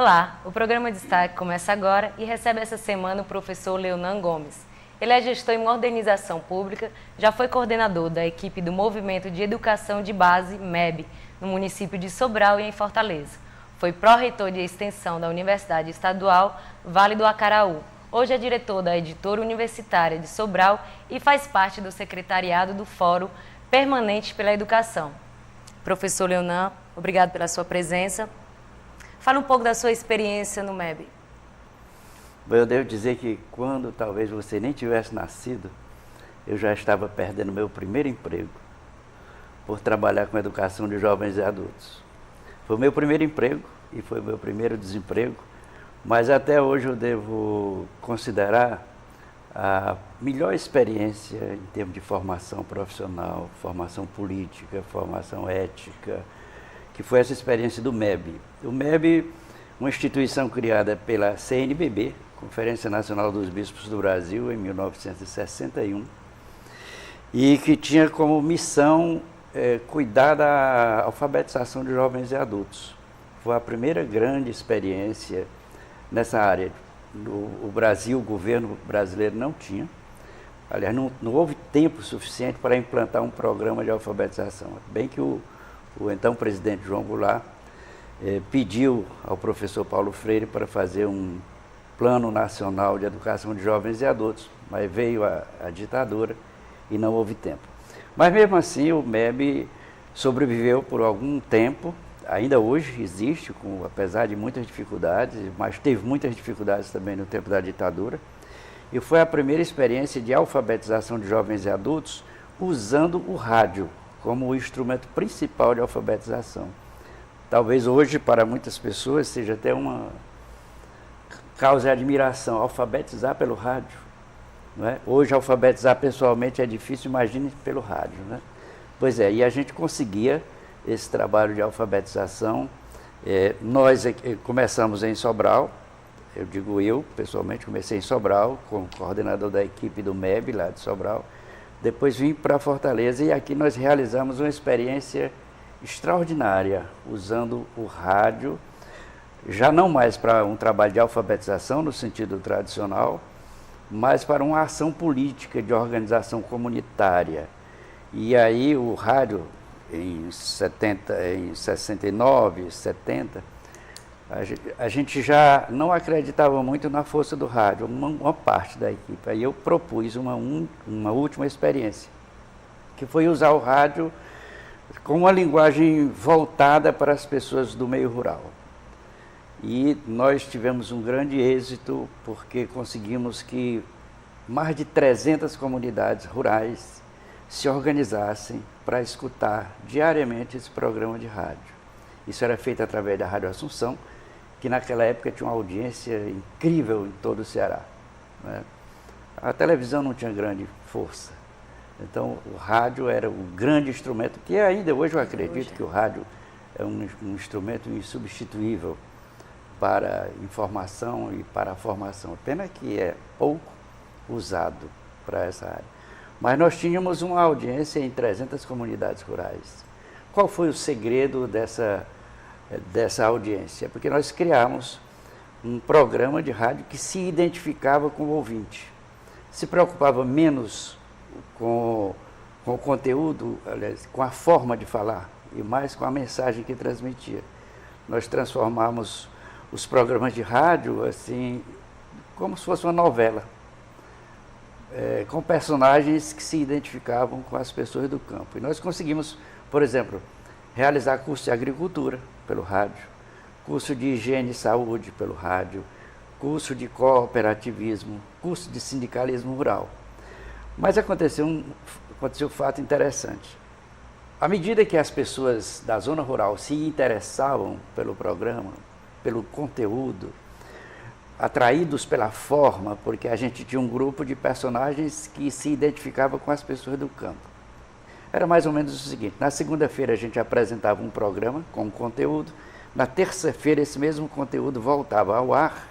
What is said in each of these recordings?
Olá, o programa Destaque começa agora e recebe essa semana o professor Leonan Gomes. Ele é gestor em modernização pública, já foi coordenador da equipe do Movimento de Educação de Base, MEB, no município de Sobral e em Fortaleza. Foi pró-reitor de extensão da Universidade Estadual Vale do Acaraú. Hoje é diretor da Editora Universitária de Sobral e faz parte do secretariado do Fórum Permanente pela Educação. Professor Leonan, obrigado pela sua presença. Fala um pouco da sua experiência no MEB. Eu devo dizer que quando talvez você nem tivesse nascido, eu já estava perdendo meu primeiro emprego por trabalhar com educação de jovens e adultos. Foi o meu primeiro emprego e foi o meu primeiro desemprego, mas até hoje eu devo considerar a melhor experiência em termos de formação profissional, formação política, formação ética, que foi essa experiência do MEB. O MEB, uma instituição criada pela CNBB, Conferência Nacional dos Bispos do Brasil, em 1961, e que tinha como missão cuidar da alfabetização de jovens e adultos. Foi a primeira grande experiência nessa área. O Brasil, o governo brasileiro não tinha. Aliás, não houve tempo suficiente para implantar um programa de alfabetização. Bem que o então presidente João Goulart pediu ao professor Paulo Freire para fazer um plano nacional de educação de jovens e adultos, mas veio a ditadura e não houve tempo. Mas mesmo assim o MEB sobreviveu por algum tempo, ainda hoje existe, apesar de muitas dificuldades, mas teve muitas dificuldades também no tempo da ditadura, e foi a primeira experiência de alfabetização de jovens e adultos usando o rádio como o instrumento principal de alfabetização. Talvez hoje, para muitas pessoas, seja até uma causa de admiração, alfabetizar pelo rádio. Não é? Hoje, alfabetizar pessoalmente é difícil, imagine pelo rádio. Né? Pois é, e a gente conseguia esse trabalho de alfabetização. Nós começamos em Sobral, eu digo eu, pessoalmente, comecei em Sobral, como coordenador da equipe do MEB, lá de Sobral. Depois vim para Fortaleza e aqui nós realizamos uma experiência extraordinária, usando o rádio, já não mais para um trabalho de alfabetização no sentido tradicional, mas para uma ação política de organização comunitária. E aí o rádio, em 69, 70, a gente já não acreditava muito na força do rádio, uma parte da equipe. Aí eu propus uma última experiência, que foi usar o rádio com uma linguagem voltada para as pessoas do meio rural. E nós tivemos um grande êxito, porque conseguimos que mais de 300 comunidades rurais se organizassem para escutar diariamente esse programa de rádio. Isso era feito através da Rádio Assunção, que naquela época tinha uma audiência incrível em todo o Ceará. Né? A televisão não tinha grande força. Então, o rádio era o grande instrumento, que ainda hoje eu acredito que o rádio é um instrumento insubstituível para a informação e para a formação. Pena que é pouco usado para essa área. Mas nós tínhamos uma audiência em 300 comunidades rurais. Qual foi o segredo dessa audiência? Porque nós criamos um programa de rádio que se identificava com o ouvinte. Se preocupava menos com o conteúdo, aliás, com a forma de falar, e mais com a mensagem que transmitia. Nós transformamos os programas de rádio assim, como se fosse uma novela, com personagens que se identificavam com as pessoas do campo. E nós conseguimos, por exemplo, realizar curso de agricultura pelo rádio, curso de higiene e saúde pelo rádio, curso de cooperativismo, curso de sindicalismo rural. Mas aconteceu um fato interessante. À medida que as pessoas da zona rural se interessavam pelo programa, pelo conteúdo, atraídos pela forma, porque a gente tinha um grupo de personagens que se identificava com as pessoas do campo. Era mais ou menos o seguinte: na segunda-feira a gente apresentava um programa com conteúdo, na terça-feira esse mesmo conteúdo voltava ao ar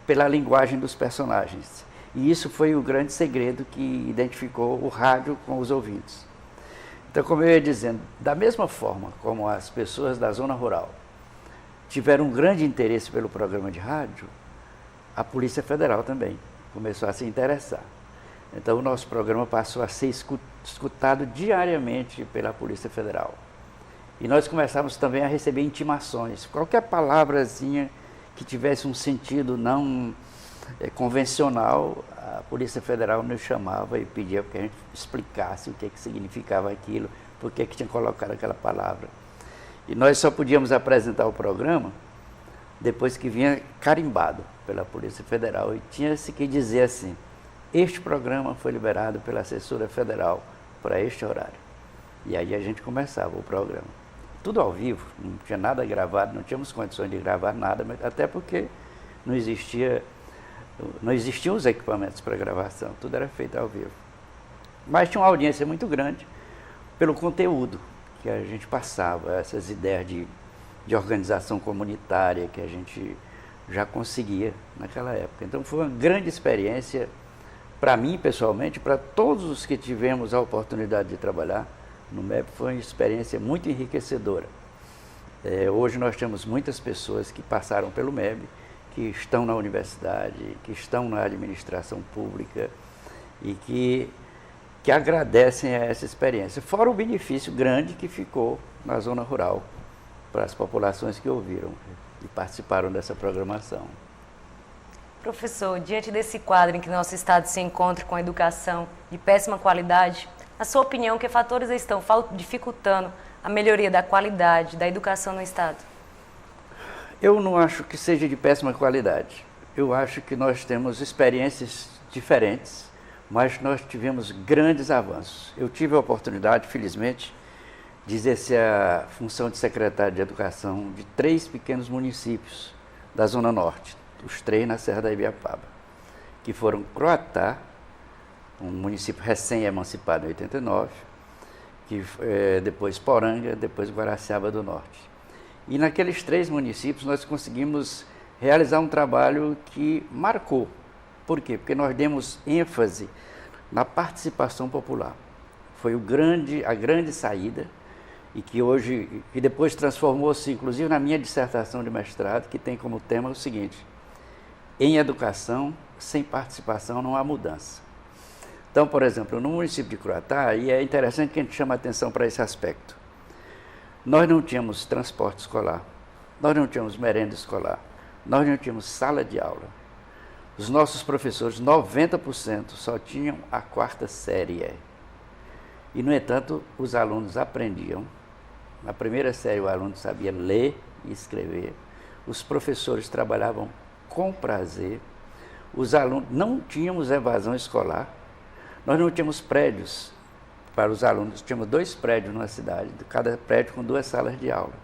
pela linguagem dos personagens. E isso foi o grande segredo que identificou o rádio com os ouvintes. Então, como eu ia dizendo, da mesma forma como as pessoas da zona rural tiveram um grande interesse pelo programa de rádio, a Polícia Federal também começou a se interessar. Então, o nosso programa passou a ser escutado diariamente pela Polícia Federal. E nós começamos também a receber intimações. Qualquer palavrazinha que tivesse um sentido não convencional, a Polícia Federal nos chamava e pedia para que a gente explicasse o que significava aquilo, por que tinha colocado aquela palavra. E nós só podíamos apresentar o programa depois que vinha carimbado pela Polícia Federal. E tinha-se que dizer assim: este programa foi liberado pela assessora federal para este horário. E aí a gente começava o programa. Tudo ao vivo, não tinha nada gravado, não tínhamos condições de gravar nada, até porque não existiam os equipamentos para gravação, tudo era feito ao vivo. Mas tinha uma audiência muito grande pelo conteúdo que a gente passava, essas ideias de organização comunitária que a gente já conseguia naquela época. Então foi uma grande experiência para mim pessoalmente, para todos os que tivemos a oportunidade de trabalhar no MEB, foi uma experiência muito enriquecedora. Hoje nós temos muitas pessoas que passaram pelo MEB, que estão na universidade, que estão na administração pública e que agradecem a essa experiência. Fora o benefício grande que ficou na zona rural para as populações que ouviram e participaram dessa programação. Professor, diante desse quadro em que nosso estado se encontra com a educação de péssima qualidade, na sua opinião, que fatores estão dificultando a melhoria da qualidade da educação no estado? Eu não acho que seja de péssima qualidade. Eu acho que nós temos experiências diferentes, mas nós tivemos grandes avanços. Eu tive a oportunidade, felizmente, de exercer a função de secretário de Educação de 3 pequenos municípios da Zona Norte, os 3 na Serra da Ibiapaba, que foram Croatá, um município recém-emancipado em 89, depois Poranga, depois Guaraciaba do Norte. E naqueles 3 municípios nós conseguimos realizar um trabalho que marcou. Por quê? Porque nós demos ênfase na participação popular. Foi a grande saída e que depois transformou-se, inclusive, na minha dissertação de mestrado, que tem como tema o seguinte: em educação, sem participação não há mudança. Então, por exemplo, no município de Croatá, e é interessante que a gente chame a atenção para esse aspecto, nós não tínhamos transporte escolar, nós não tínhamos merenda escolar, nós não tínhamos sala de aula. Os nossos professores, 90%, só tinham a 4ª série. E, no entanto, os alunos aprendiam. Na 1ª série, o aluno sabia ler e escrever. Os professores trabalhavam com prazer. Os alunos, não tínhamos evasão escolar. Nós não tínhamos prédios para os alunos. Tínhamos 2 prédios na cidade, cada prédio com 2 salas de aula.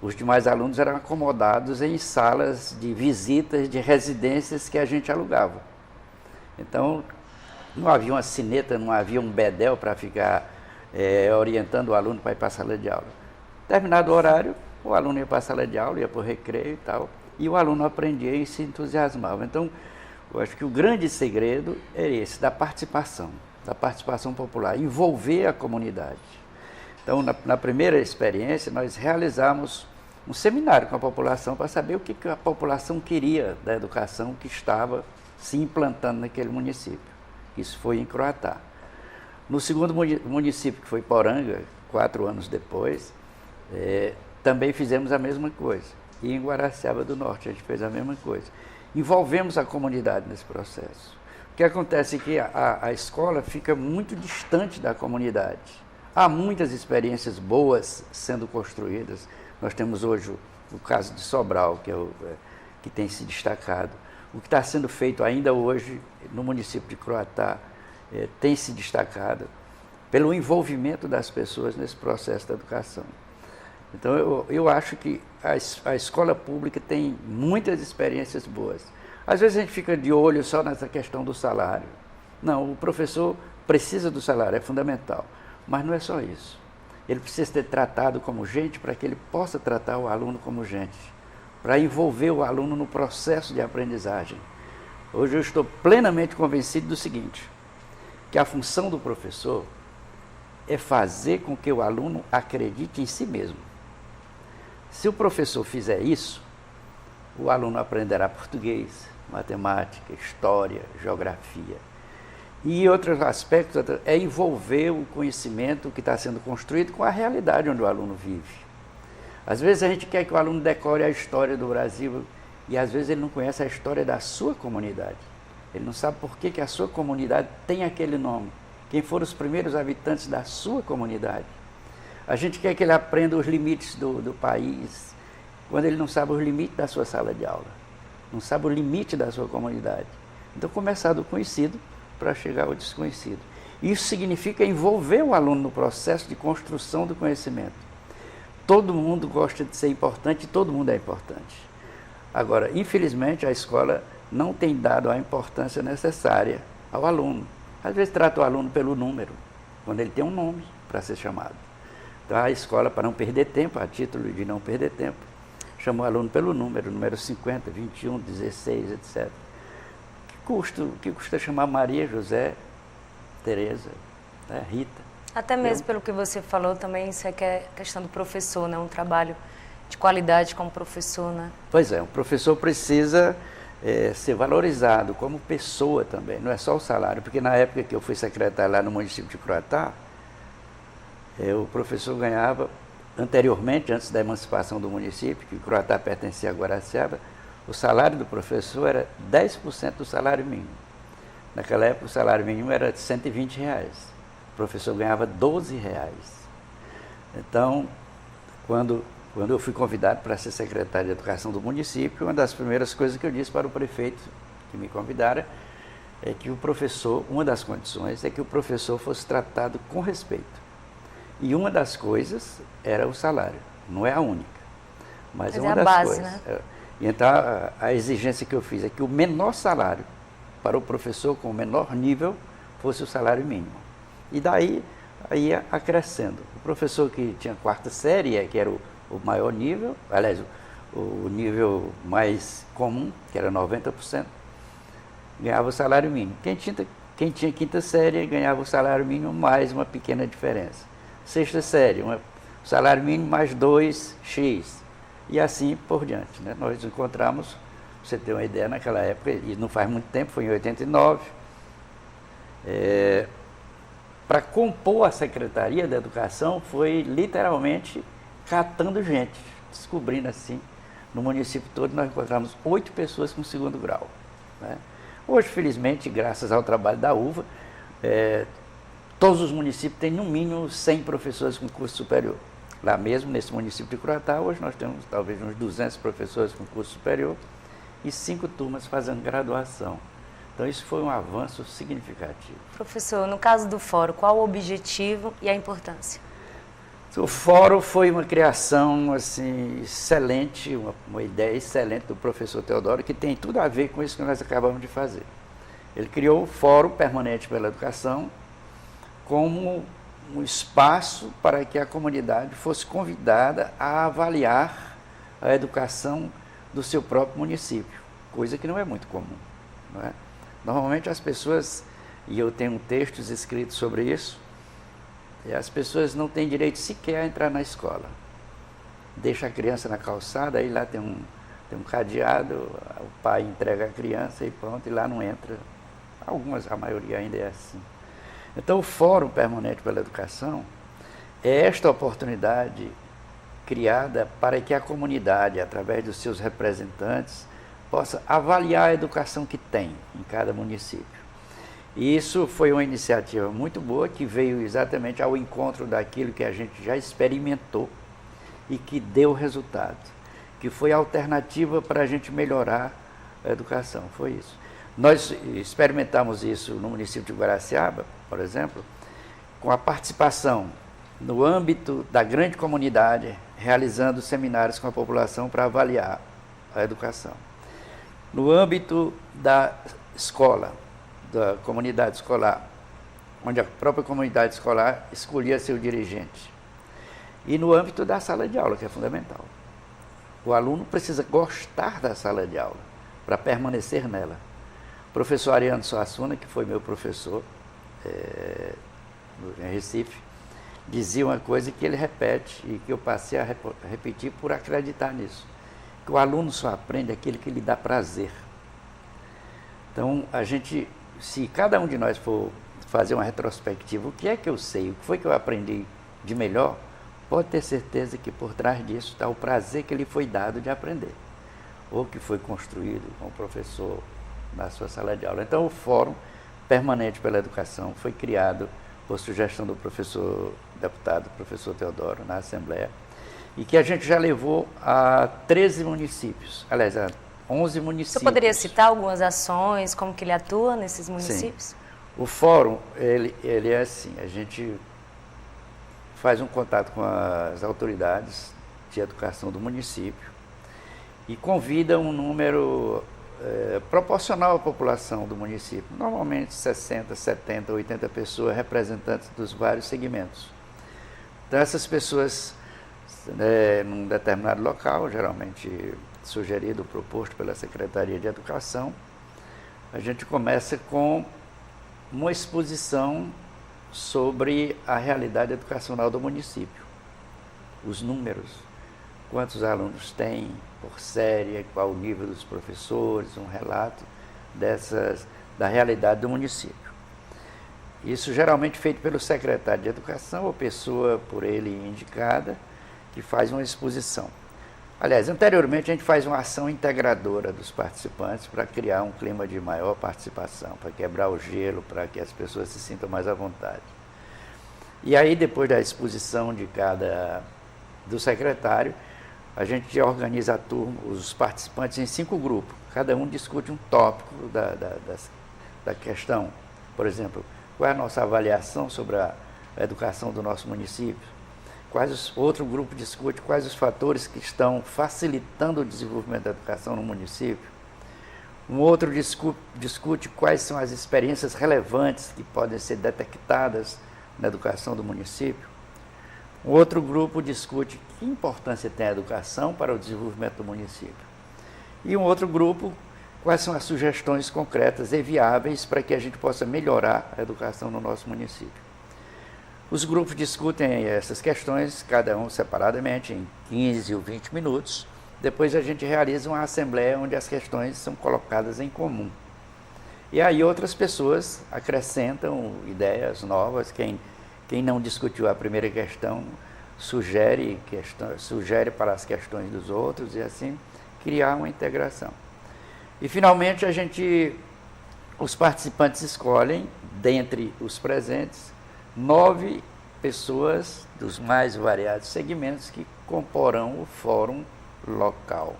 Os demais alunos eram acomodados em salas de visitas de residências que a gente alugava. Então, não havia uma sineta, não havia um bedel para ficar orientando o aluno para ir para a sala de aula. Terminado o horário, o aluno ia para a sala de aula, ia para o recreio e tal, e o aluno aprendia e se entusiasmava. Então, eu acho que o grande segredo é esse, da participação popular, envolver a comunidade. Então, na primeira experiência, nós realizamos um seminário com a população para saber o que a população queria da educação que estava se implantando naquele município. Isso foi em Croatá. No segundo município, que foi Poranga, 4 anos depois, também fizemos a mesma coisa. E em Guaraciaba do Norte a gente fez a mesma coisa. Envolvemos a comunidade nesse processo. O que acontece é que a escola fica muito distante da comunidade. Há muitas experiências boas sendo construídas. Nós temos hoje o caso de Sobral, que tem se destacado. O que está sendo feito ainda hoje no município de Croatá tem se destacado pelo envolvimento das pessoas nesse processo da educação. Então, eu acho que a escola pública tem muitas experiências boas. Às vezes a gente fica de olho só nessa questão do salário. Não, o professor precisa do salário, é fundamental. Mas não é só isso. Ele precisa ser tratado como gente para que ele possa tratar o aluno como gente, para envolver o aluno no processo de aprendizagem. Hoje eu estou plenamente convencido do seguinte, que a função do professor é fazer com que o aluno acredite em si mesmo. Se o professor fizer isso, o aluno aprenderá português, matemática, história, geografia. E outro aspecto é envolver o conhecimento que está sendo construído com a realidade onde o aluno vive. Às vezes a gente quer que o aluno decore a história do Brasil e às vezes ele não conhece a história da sua comunidade. Ele não sabe por que a sua comunidade tem aquele nome. Quem foram os primeiros habitantes da sua comunidade. A gente quer que ele aprenda os limites do país, quando ele não sabe os limites da sua sala de aula, não sabe o limite da sua comunidade. Então, começar do conhecido para chegar ao desconhecido. Isso significa envolver o aluno no processo de construção do conhecimento. Todo mundo gosta de ser importante e todo mundo é importante. Agora, infelizmente, a escola não tem dado a importância necessária ao aluno. Às vezes trata o aluno pelo número, quando ele tem um nome para ser chamado. Então, a escola, para não perder tempo, a título de não perder tempo, chama o aluno pelo número 50, 21, 16, etc. Que custa chamar Maria, José, Tereza, né, Rita? Até mesmo pelo que você falou também, isso é que é questão do professor, né? Um trabalho de qualidade como professor, né? Pois é, o professor precisa ser valorizado como pessoa também, não é só o salário, porque na época que eu fui secretário lá no município de Croatá, o professor ganhava, anteriormente, antes da emancipação do município, que Croatá pertencia a Guaraciaba, o salário do professor era 10% do salário mínimo. Naquela época o salário mínimo era de R$120. O professor ganhava R$12. Então, quando eu fui convidado para ser secretário de Educação do município, uma das primeiras coisas que eu disse para o prefeito que me convidara é que o professor, uma das condições é que o professor fosse tratado com respeito. E uma das coisas era o salário, não é a única, mas é uma das base, coisas. Né? E então a exigência que eu fiz é que o menor salário para o professor com o menor nível fosse o salário mínimo. E daí ia acrescendo. O professor que tinha quarta série, que era o maior nível, aliás, o nível mais comum, que era 90%, ganhava o salário mínimo. Quem tinha quinta série ganhava o salário mínimo mais uma pequena diferença. Sexta série, o salário mínimo mais 2x, e assim por diante. Né? Nós encontramos, pra você ter uma ideia, naquela época, e não faz muito tempo, foi em 89, para compor a Secretaria da Educação, foi literalmente catando gente, descobrindo assim, no município todo nós encontramos 8 pessoas com segundo grau. Né? Hoje, felizmente, graças ao trabalho da UVA, todos os municípios têm no mínimo 100 professores com curso superior. Lá mesmo, nesse município de Croatá, hoje nós temos talvez uns 200 professores com curso superior e 5 turmas fazendo graduação. Então, isso foi um avanço significativo. Professor, no caso do fórum, qual o objetivo e a importância? O fórum foi uma criação assim, excelente, uma ideia excelente do professor Teodoro, que tem tudo a ver com isso que nós acabamos de fazer. Ele criou o Fórum Permanente pela Educação como um espaço para que a comunidade fosse convidada a avaliar a educação do seu próprio município, coisa que não é muito comum. Não é? Normalmente as pessoas, e eu tenho textos escritos sobre isso, as pessoas não têm direito sequer a entrar na escola. Deixa a criança na calçada, aí lá tem um cadeado, o pai entrega a criança e pronto, e lá não entra. A maioria ainda é assim. Então, o Fórum Permanente pela Educação é esta oportunidade criada para que a comunidade, através dos seus representantes, possa avaliar a educação que tem em cada município. E isso foi uma iniciativa muito boa, que veio exatamente ao encontro daquilo que a gente já experimentou e que deu resultado, que foi a alternativa para a gente melhorar a educação, foi isso. Nós experimentamos isso no município de Guaraciaba, por exemplo, com a participação no âmbito da grande comunidade, realizando seminários com a população para avaliar a educação. No âmbito da escola, da comunidade escolar, onde a própria comunidade escolar escolhia seu dirigente. E no âmbito da sala de aula, que é fundamental. O aluno precisa gostar da sala de aula para permanecer nela. O professor Ariano Suassuna, que foi meu professor em Recife, dizia uma coisa que ele repete e que eu passei a repetir por acreditar nisso. Que o aluno só aprende aquilo que lhe dá prazer. Então, se cada um de nós for fazer uma retrospectiva, o que é que eu sei, o que foi que eu aprendi de melhor, pode ter certeza que por trás disso está o prazer que lhe foi dado de aprender, ou que foi construído com o professor na sua sala de aula. Então, o Fórum Permanente pela Educação foi criado por sugestão do deputado professor Teodoro, na Assembleia, e que a gente já levou a 13 municípios, aliás, a 11 municípios. Você poderia citar algumas ações, como que ele atua nesses municípios? Sim. O Fórum, ele é assim, a gente faz um contato com as autoridades de educação do município e convida um número proporcional à população do município, normalmente 60, 70, 80 pessoas, representantes dos vários segmentos. Então, essas pessoas, num determinado local, geralmente sugerido, proposto pela Secretaria de Educação, a gente começa com uma exposição sobre a realidade educacional do município. Os números, quantos alunos tem por série, qual o nível dos professores, um relato da realidade do município. Isso geralmente feito pelo secretário de Educação ou pessoa por ele indicada, que faz uma exposição. Aliás, anteriormente a gente faz uma ação integradora dos participantes para criar um clima de maior participação, para quebrar o gelo, para que as pessoas se sintam mais à vontade. E aí, depois da exposição do secretário, a gente organiza a turma, os participantes em 5 grupos. Cada um discute um tópico da questão. Por exemplo, qual é a nossa avaliação sobre a educação do nosso município? Outro grupo discute quais os fatores que estão facilitando o desenvolvimento da educação no município. Um outro discute quais são as experiências relevantes que podem ser detectadas na educação do município. Um outro grupo discute que importância tem a educação para o desenvolvimento do município. E um outro grupo, quais são as sugestões concretas e viáveis para que a gente possa melhorar a educação no nosso município. Os grupos discutem essas questões, cada um separadamente, em 15 ou 20 minutos. Depois a gente realiza uma assembleia onde as questões são colocadas em comum. E aí outras pessoas acrescentam ideias novas. Quem não discutiu a primeira questão sugere para as questões dos outros e assim criar uma integração. E finalmente os participantes escolhem, dentre os presentes, 9 pessoas dos mais variados segmentos que comporão o Fórum Local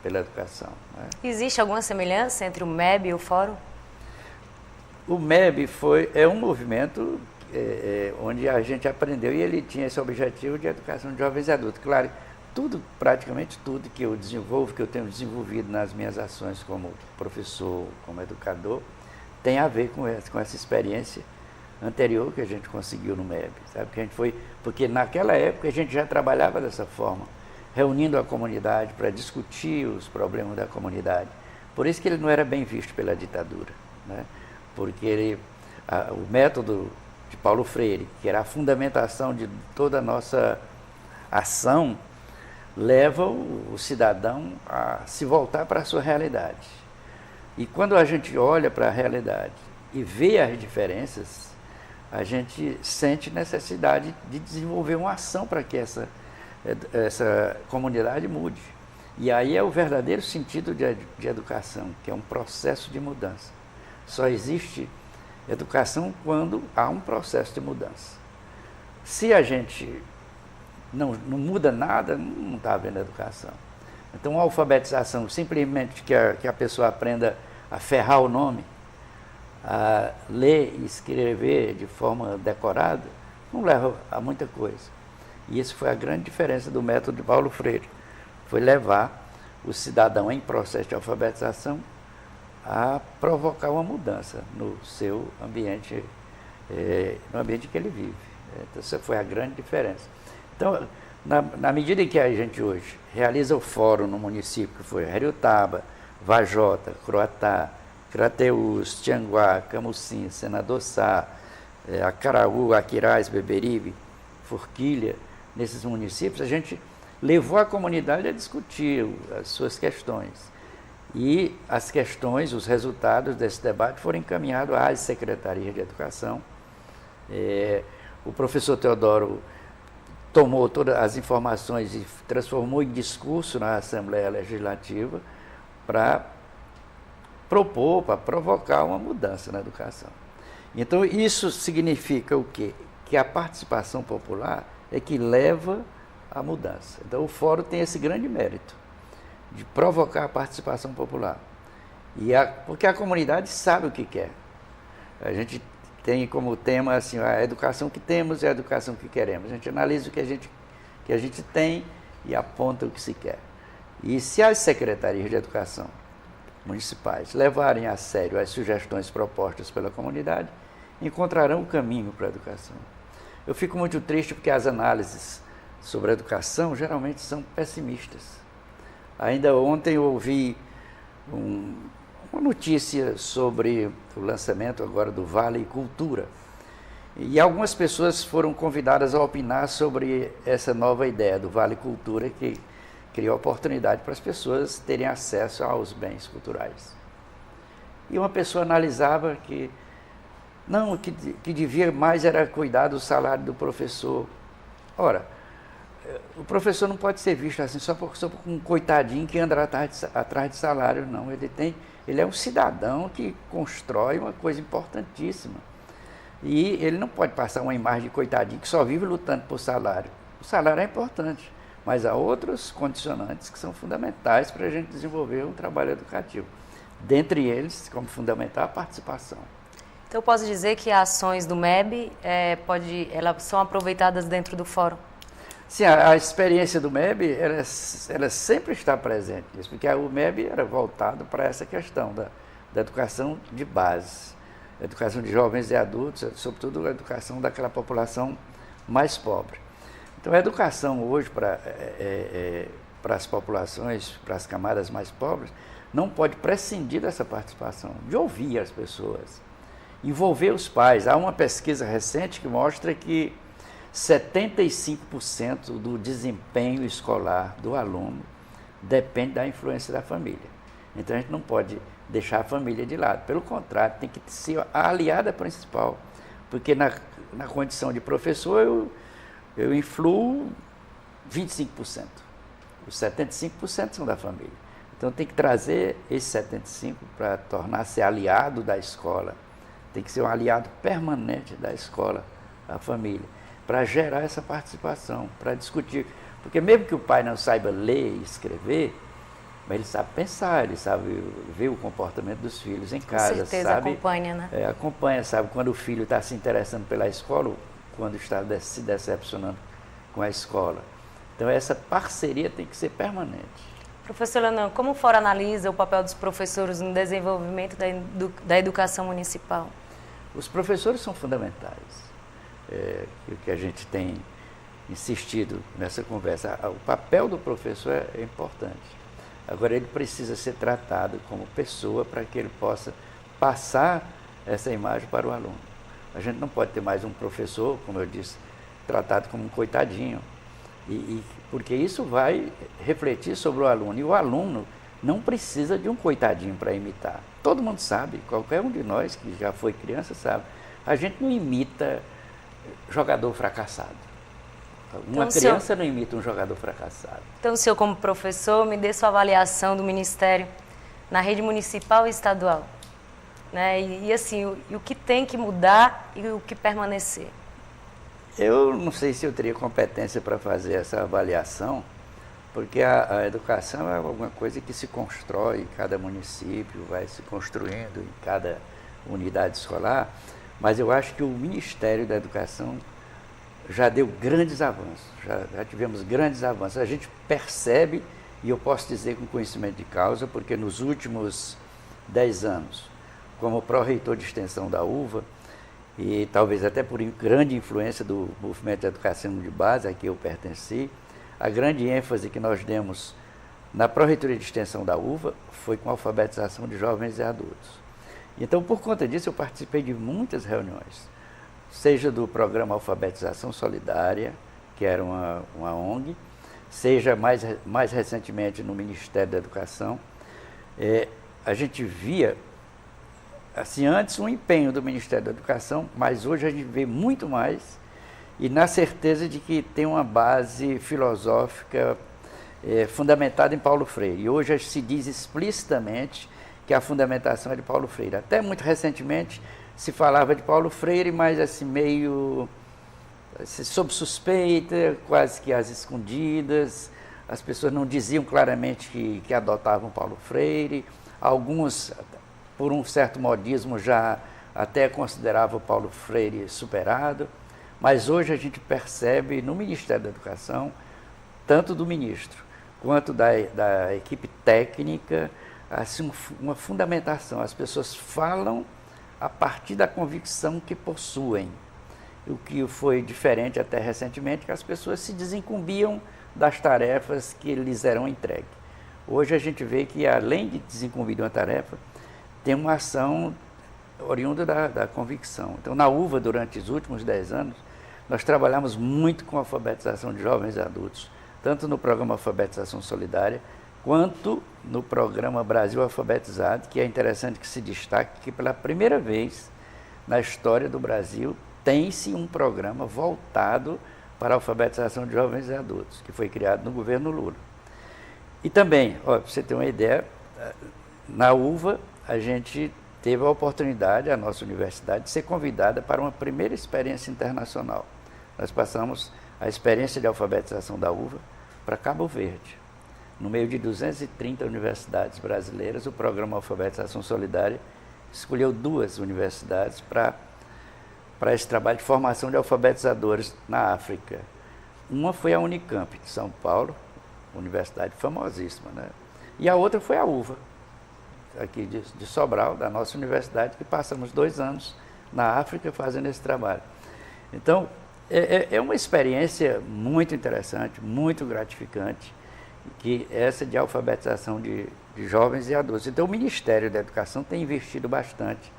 pela Educação. Né? Existe alguma semelhança entre o MEB e o Fórum? O MEB é um movimento onde a gente aprendeu e ele tinha esse objetivo de educação de jovens e adultos. Claro, praticamente tudo que eu desenvolvo, que eu tenho desenvolvido nas minhas ações como professor, como educador, tem a ver com essa experiência anterior que a gente conseguiu no MEB, sabe? Porque naquela época a gente já trabalhava dessa forma, reunindo a comunidade para discutir os problemas da comunidade. Por isso que ele não era bem visto pela ditadura, né? Porque o método de Paulo Freire, que era a fundamentação de toda a nossa ação, leva o cidadão a se voltar para a sua realidade. E quando a gente olha para a realidade e vê as diferenças, a gente sente necessidade de desenvolver uma ação para que essa comunidade mude. E aí é o verdadeiro sentido de educação, que é um processo de mudança. Só existe educação quando há um processo de mudança. Se a gente não muda nada, não está havendo educação. Então, a alfabetização, simplesmente que a pessoa aprenda a ferrar o nome, a ler e escrever de forma decorada, não leva a muita coisa. E isso foi a grande diferença do método de Paulo Freire. Foi levar o cidadão em processo de alfabetização a provocar uma mudança no seu ambiente, no ambiente que ele vive. Então, essa foi a grande diferença. Então, na medida em que a gente hoje realiza o fórum no município, que foi Heriotaba, Vajota, Croatá, Crateús, Tianguá, Camusim, Senador Sá, Acaraú, Aquiraz, Beberibe, forquilha nesses municípios, a gente levou a comunidade a discutir as suas questões. E as questões, os resultados desse debate foram encaminhados às secretarias de educação. O professor Teodoro tomou todas as informações e transformou em discurso na Assembleia Legislativa para propor, para provocar uma mudança na educação. Então, isso significa o quê? Que a participação popular é que leva à mudança. Então, o fórum tem esse grande mérito de provocar a participação popular. Porque a comunidade sabe o que quer. A gente tem como tema assim, a educação que temos e a educação que queremos. A gente analisa o que a gente tem e aponta o que se quer. E se as secretarias de educação municipais levarem a sério as sugestões propostas pela comunidade, encontrarão o caminho para a educação. Eu fico muito triste porque as análises sobre a educação geralmente são pessimistas. Ainda ontem eu ouvi uma notícia sobre o lançamento agora do Vale Cultura. E algumas pessoas foram convidadas a opinar sobre essa nova ideia do Vale Cultura, que criou oportunidade para as pessoas terem acesso aos bens culturais. E uma pessoa analisava que o que devia mais era cuidar do salário do professor. Ora, o professor não pode ser visto assim só por um coitadinho que anda atrás de salário, não. Ele é um cidadão que constrói uma coisa importantíssima. E ele não pode passar uma imagem de coitadinho que só vive lutando por salário. O salário é importante, mas há outros condicionantes que são fundamentais para a gente desenvolver um trabalho educativo. Dentre eles, como fundamental, a participação. Então, eu posso dizer que as ações do MEB elas são aproveitadas dentro do fórum? Sim, a experiência do MEB, ela sempre está presente nisso, porque o MEB era voltado para essa questão da educação de base, a educação de jovens e adultos, sobretudo a educação daquela população mais pobre. Então, a educação hoje para as populações, para as camadas mais pobres, não pode prescindir dessa participação, de ouvir as pessoas, envolver os pais. Há uma pesquisa recente que mostra que 75% do desempenho escolar do aluno depende da influência da família. Então, a gente não pode deixar a família de lado. Pelo contrário, tem que ser a aliada principal. Porque na condição de professor, eu influo 25%. Os 75% são da família. Então, tem que trazer esses 75% para tornar-se aliado da escola. Tem que ser um aliado permanente da escola, a família, para gerar essa participação, para discutir. Porque mesmo que o pai não saiba ler e escrever, mas ele sabe pensar, ele sabe ver o comportamento dos filhos em casa. Com certeza, sabe, acompanha, né? Acompanha, sabe quando o filho está se interessando pela escola, quando está se decepcionando com a escola. Então, essa parceria tem que ser permanente. Professor Leonan, como o Fórum analisa o papel dos professores no desenvolvimento da educação municipal? Os professores são fundamentais. O que a gente tem insistido nessa conversa, o papel do professor é importante. Agora, ele precisa ser tratado como pessoa para que ele possa passar essa imagem para o aluno. A gente não pode ter mais um professor, como eu disse, tratado como um coitadinho, porque isso vai refletir sobre o aluno. E o aluno não precisa de um coitadinho para imitar. Todo mundo sabe, qualquer um de nós que já foi criança sabe, a gente não imita jogador fracassado. Uma criança não imita um jogador fracassado. Então, o senhor, como professor, me dê sua avaliação do Ministério na rede municipal e estadual. Né? E assim, o que tem que mudar e o que permanecer. Eu não sei se eu teria competência para fazer essa avaliação, porque a educação é alguma coisa que se constrói em cada município, vai se construindo em cada unidade escolar, mas eu acho que o Ministério da Educação já deu grandes avanços, já tivemos grandes avanços. A gente percebe, e eu posso dizer com conhecimento de causa, porque nos últimos 10 anos, como pró-reitor de extensão da UVA, e talvez até por grande influência do movimento de educação de base a que eu pertenci, a grande ênfase que nós demos na pró-reitoria de extensão da UVA foi com a alfabetização de jovens e adultos. Então, por conta disso, eu participei de muitas reuniões seja do programa Alfabetização Solidária, que era uma ONG, seja mais recentemente no Ministério da Educação. A gente via, assim, antes um empenho do Ministério da Educação, mas hoje a gente vê muito mais, e na certeza de que tem uma base filosófica fundamentada em Paulo Freire. E hoje se diz explicitamente que a fundamentação é de Paulo Freire. Até muito recentemente se falava de Paulo Freire, mas assim, meio sob suspeita, quase que às escondidas. As pessoas não diziam claramente que adotavam Paulo Freire. Alguns, por um certo modismo, já até consideravam Paulo Freire superado. Mas hoje a gente percebe no Ministério da Educação, tanto do ministro quanto da equipe técnica, assim, uma fundamentação. As pessoas falam a partir da convicção que possuem. O que foi diferente até recentemente, que as pessoas se desincumbiam das tarefas que lhes eram entregues. Hoje a gente vê que, além de desincumbir de uma tarefa, tem uma ação oriunda da convicção. Então, na UVA, durante os últimos 10 anos, nós trabalhamos muito com a alfabetização de jovens e adultos, tanto no programa Alfabetização Solidária, quanto no programa Brasil Alfabetizado, que é interessante que se destaque que, pela primeira vez na história do Brasil, tem-se um programa voltado para a alfabetização de jovens e adultos, que foi criado no governo Lula. E também, para você ter uma ideia, na UVA a gente teve a oportunidade, a nossa universidade, de ser convidada para uma primeira experiência internacional. Nós passamos a experiência de alfabetização da UVA para Cabo Verde. No meio de 230 universidades brasileiras, o programa Alfabetização Solidária escolheu 2 universidades para esse trabalho de formação de alfabetizadores na África. Uma foi a Unicamp de São Paulo, universidade famosíssima, né? E a outra foi a UVA, aqui de Sobral, da nossa universidade, que passamos 2 anos na África fazendo esse trabalho. Então, é uma experiência muito interessante, muito gratificante, que essa de alfabetização de jovens e adultos. Então, o Ministério da Educação tem investido bastante.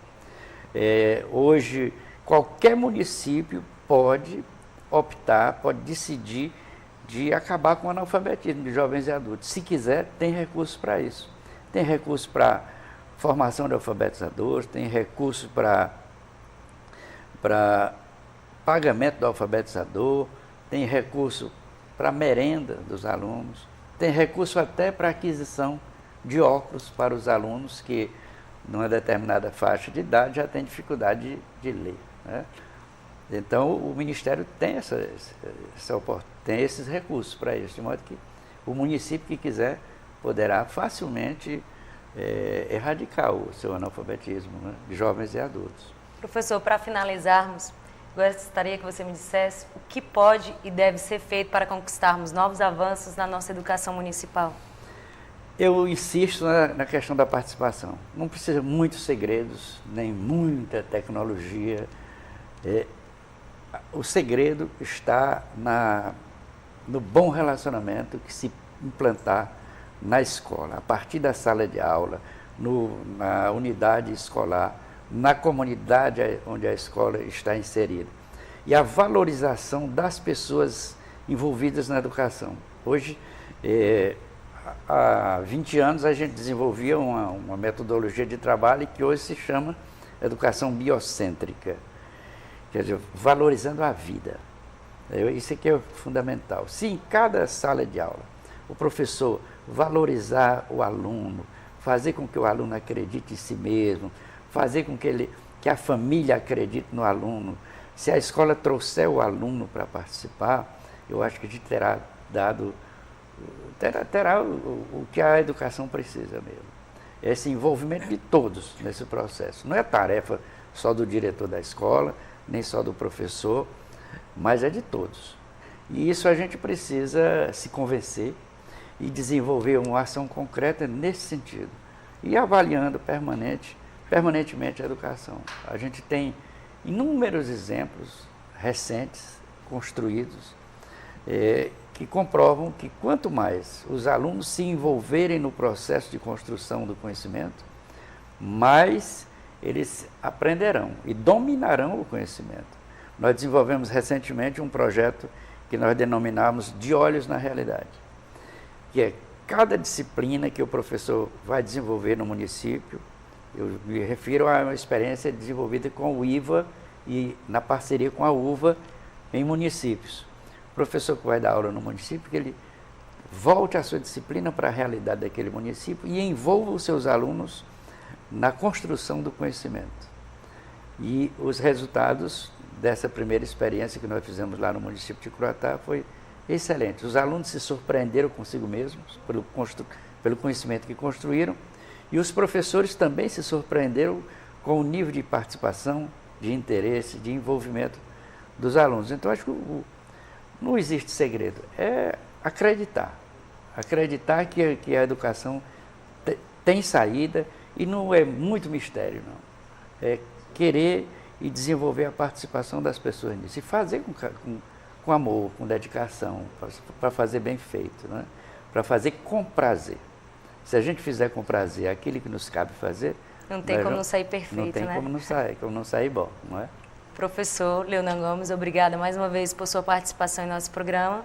Hoje, qualquer município pode optar, pode decidir de acabar com o analfabetismo de jovens e adultos. Se quiser, tem recursos para isso. Tem recurso para formação de alfabetizadores, tem recurso para pagamento do alfabetizador, tem recurso para merenda dos alunos, tem recurso até para aquisição de óculos para os alunos que, numa determinada faixa de idade, já têm dificuldade de ler, né? Então, o Ministério tem tem esses recursos para isso, de modo que o município que quiser poderá facilmente erradicar o seu analfabetismo, né, de jovens e adultos. Professor, para finalizarmos, gostaria que você me dissesse o que pode e deve ser feito para conquistarmos novos avanços na nossa educação municipal. Eu insisto na questão da participação. Não precisa muitos segredos, nem muita tecnologia. O segredo está no bom relacionamento que se implantar na escola, a partir da sala de aula, na unidade escolar, na comunidade onde a escola está inserida. E a valorização das pessoas envolvidas na educação. Hoje, há 20 anos, a gente desenvolvia uma metodologia de trabalho que hoje se chama educação biocêntrica, quer dizer, valorizando a vida. Isso aqui é fundamental. Se em cada sala de aula o professor valorizar o aluno, fazer com que o aluno acredite em si mesmo, fazer com que a família acredite no aluno, se a escola trouxer o aluno para participar, eu acho que a gente terá o que a educação precisa mesmo. Esse envolvimento de todos nesse processo. Não é tarefa só do diretor da escola, nem só do professor, mas é de todos. E isso a gente precisa se convencer e desenvolver uma ação concreta nesse sentido. E avaliando permanentemente a educação. A gente tem inúmeros exemplos recentes, construídos, que comprovam que quanto mais os alunos se envolverem no processo de construção do conhecimento, mais eles aprenderão e dominarão o conhecimento. Nós desenvolvemos recentemente um projeto que nós denominamos de olhos na realidade, que é cada disciplina que o professor vai desenvolver no município. Eu me refiro a uma experiência desenvolvida com o IVA e na parceria com a UVA em municípios. O professor que vai dar aula no município, que ele volte a sua disciplina para a realidade daquele município e envolva os seus alunos na construção do conhecimento. E os resultados dessa primeira experiência que nós fizemos lá no município de Croatá foi excelente. Os alunos se surpreenderam consigo mesmos pelo conhecimento que construíram, e os professores também se surpreenderam com o nível de participação, de interesse, de envolvimento dos alunos. Então, acho que não existe segredo, é acreditar. Acreditar que a educação tem saída e não é muito mistério, não. É querer e desenvolver a participação das pessoas nisso. E fazer com amor, com dedicação, para fazer bem feito, né? Para fazer com prazer. Se a gente fizer com prazer aquilo que nos cabe fazer... Não tem como não sair perfeito, né? Não tem como não sair bom, não é? Professor Leonan Gomes, obrigada mais uma vez por sua participação em nosso programa.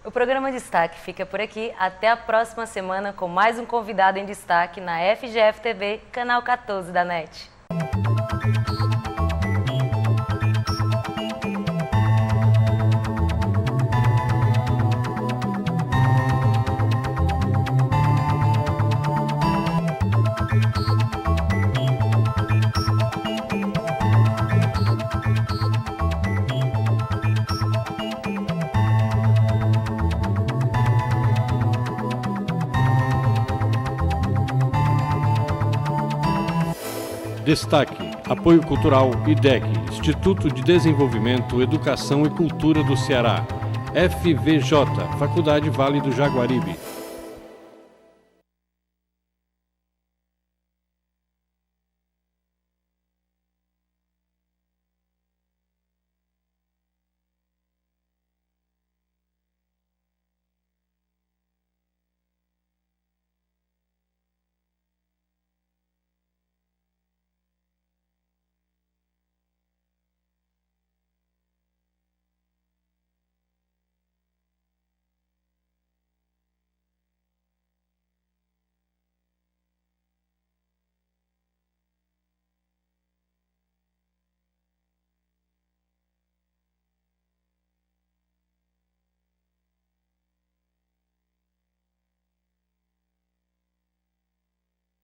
O programa Destaque fica por aqui. Até a próxima semana com mais um convidado em destaque na FGF TV, canal 14 da NET. Destaque, Apoio Cultural IDEC, Instituto de Desenvolvimento, Educação e Cultura do Ceará. FVJ, Faculdade Vale do Jaguaribe.